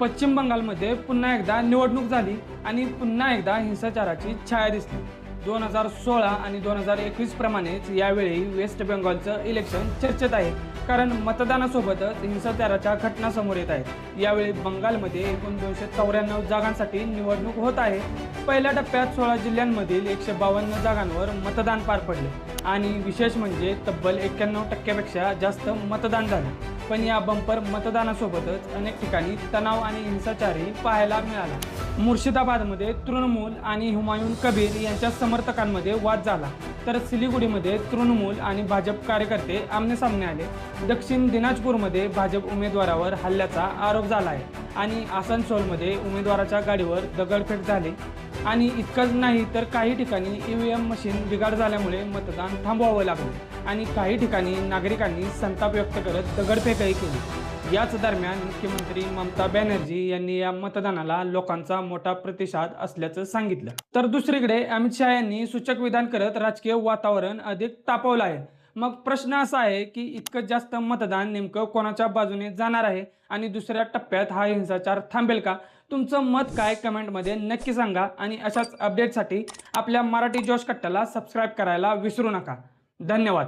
पश्चिम बंगालमध्ये पुन्हा एकदा निवडणूक झाली आणि पुन्हा एकदा हिंसाचाराची छाया दिसली। 2016 आणि 2021 प्रमाणेच यावेळी वेस्ट बेंगॉलचं इलेक्शन चर्चेत आहे, कारण मतदानासोबतच हिंसाचाराच्या घटना समोर येत आहेत। यावेळी बंगालमध्ये एकूण 294 जागांसाठी निवडणूक होत आहे। पहिल्या टप्प्यात 16 जिल्ह्यांमधील 152 जागांवर मतदान पार पडले आणि विशेष म्हणजे तब्बल 91% पेक्षा जास्त मतदान झाले। पण या बंपर मतदानासोबतच अनेक ठिकाणी तणाव आणि हिंसाचारही पाहायला मिळाला। मुर्शिदाबादमध्ये तृणमूल आणि हुमायून कबीर यांच्या समर्थकांमध्ये वाद झाला, तर सिलिगुडीमध्ये तृणमूल आणि भाजप कार्यकर्ते आमनेसामने आले। दक्षिण दिनाजपूरमध्ये भाजप उमेदवारावर हल्ल्याचा आरोप झाला आहे आणि आसनसोलमध्ये उमेदवाराच्या गाडीवर दगडफेक झाली। आणि इतकंच नाही तर काही ठिकाणी ईव्हीएम मशीन बिघाड झाल्यामुळे मतदान थांबवावं लागलं आणि काही ठिकाणी नागरिकांनी संताप व्यक्त करत दगडफेकही केली। याच दरम्यान मुख्यमंत्री ममता बॅनर्जी यांनी या मतदानाला लोकांचा मोठा प्रतिसाद असल्याचं सांगितलं। तर दुसरीकडे अमित शहा यांनी सूचक विधान करत राजकीय वातावरण अधिक तापवलं आहे। मग प्रश्न असा आहे की इतकं जास्त मतदान नेमकं कोणाच्या बाजूने जाणार आहे आणि दुसऱ्या टप्प्यात हा हिंसाचार थांबेल का? तुमचं मत काय कमेंटमध्ये नक्की सांगा आणि अशाच अपडेटसाठी आपल्या मराठी जोश कट्टाला सबस्क्राईब करायला विसरू नका। धन्यवाद।